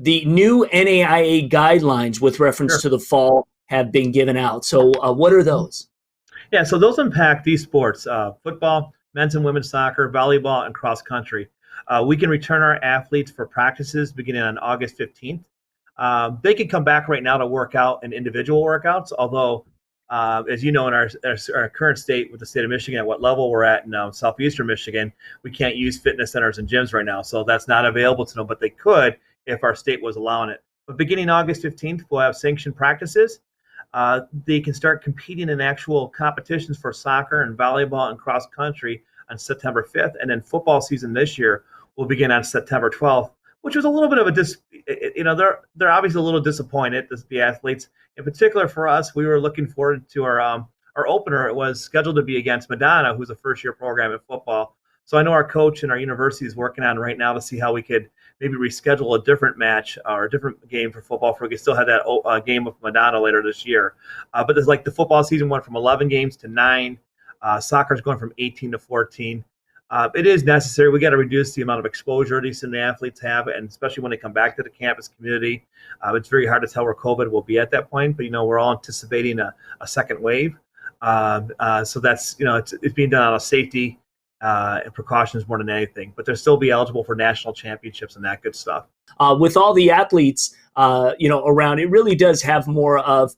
the new NAIA guidelines with reference Sure. to the fall have been given out. So what are those? Yeah, so those impact these sports: football, men's and women's soccer, volleyball, and cross country. We can return our athletes for practices beginning on August 15th. They can come back right now to work out in individual workouts, although, as you know, in our current state with the state of Michigan, at what level we're at in southeastern Michigan, we can't use fitness centers and gyms right now. So that's not available to them, but they could if our state was allowing it. But beginning August 15th, we'll have sanctioned practices. They can start competing in actual competitions for soccer and volleyball and cross country on September 5th. And then football season this year will begin on September 12th, which was a little bit of they're obviously a little disappointed, the athletes. In particular for us, we were looking forward to our opener. It was scheduled to be against Madonna, who's a first-year program in football. So I know our coach and our university is working on right now to see how we could maybe reschedule a different match or a different game for football, for we could still have that game with Madonna later this year. But there's like the football season went from 11 games to 9. Soccer's going from 18 to 14. It is necessary. We got to reduce the amount of exposure these student athletes have, and especially when they come back to the campus community. It's very hard to tell where COVID will be at that point, but we're all anticipating a second wave. So that's it's being done out of safety and precautions more than anything. But they'll still be eligible for national championships and that good stuff. With all the athletes, around, it really does have more of,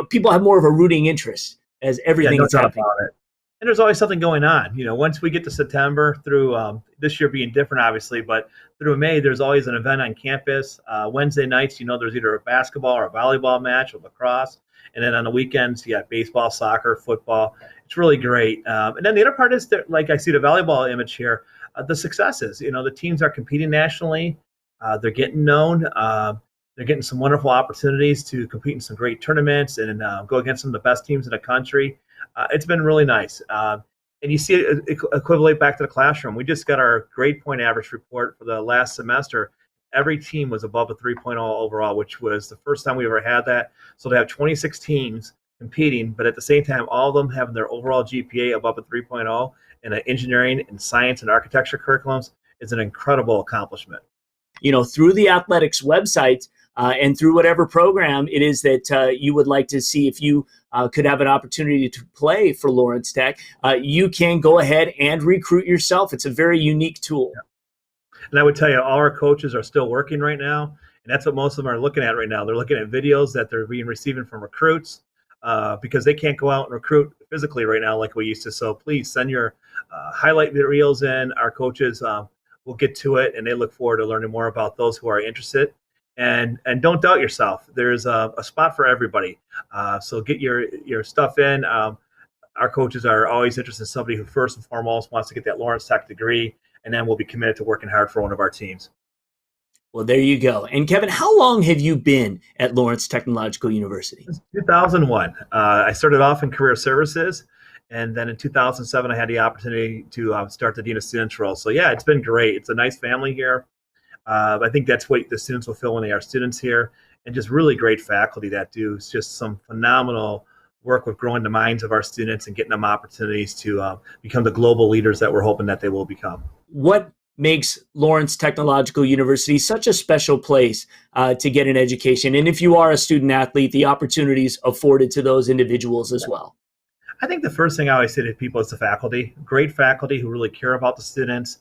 people have more of a rooting interest as everything is happening. About it. And there's always something going on. Once we get to September through this year being different, obviously, but through May, there's always an event on campus. Wednesday nights, there's either a basketball or a volleyball match or lacrosse. And then on the weekends, you got baseball, soccer, football. It's really great. And then the other part is that, like I see the volleyball image here, the successes. The teams are competing nationally. They're getting known. They're getting some wonderful opportunities to compete in some great tournaments and go against some of the best teams in the country. It's been really nice. And you see it equivalent back to the classroom. We just got our grade point average report for the last semester. Every team was above a 3.0 overall, which was the first time we ever had that. So they have 26 teams competing, but at the same time, all of them having their overall GPA above a 3.0 in the engineering and science and architecture curriculums is an incredible accomplishment. Through the athletics website and through whatever program it is that you would like to see, if you could have an opportunity to play for Lawrence Tech, you can go ahead and recruit yourself. It's a very unique tool. Yeah. And I would tell you, all our coaches are still working right now, and that's what most of them are looking at right now. They're looking at videos that they're receiving from recruits because they can't go out and recruit physically right now like we used to. So please send your highlight videos in. Our coaches will get to it, and they look forward to learning more about those who are interested. And don't doubt yourself. There's a spot for everybody. So get your stuff in. Our coaches are always interested in somebody who first and foremost wants to get that Lawrence Tech degree, and then we'll be committed to working hard for one of our teams. Well, there you go. And Kevin, how long have you been at Lawrence Technological University? Since 2001. I started off in career services, and then in 2007, I had the opportunity to start the Dean of Students role. So yeah, it's been great. It's a nice family here. I think that's what the students will feel when they are students here, and just really great faculty that do just some phenomenal work with growing the minds of our students and getting them opportunities to become the global leaders that we're hoping that they will become. What makes Lawrence Technological University such a special place to get an education? And if you are a student athlete, the opportunities afforded to those individuals as well. I think the first thing I always say to people is the faculty. Great faculty who really care about the students,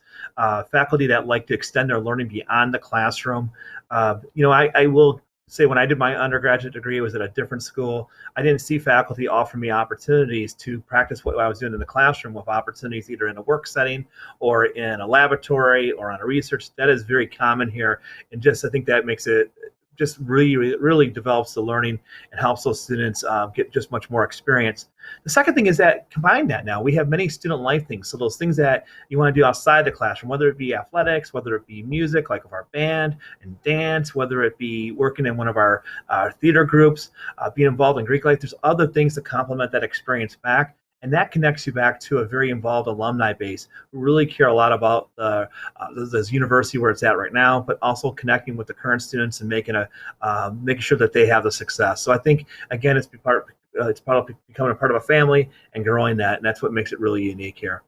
faculty that like to extend their learning beyond the classroom. I will say when I did my undergraduate degree, it was at a different school. I didn't see faculty offer me opportunities to practice what I was doing in the classroom with opportunities either in a work setting or in a laboratory or on a research. That is very common here. And I think that makes it just really develops the learning and helps those students get just much more experience. The second thing is that combine that now. We have many student life things. So those things that you want to do outside the classroom, whether it be athletics, whether it be music, like of our band and dance, whether it be working in one of our theater groups, being involved in Greek life, there's other things to complement that experience back. And that connects you back to a very involved alumni base who really care a lot about this university where it's at right now, but also connecting with the current students and making sure that they have the success. So I think, again, it's part of becoming a part of a family and growing that, and that's what makes it really unique here.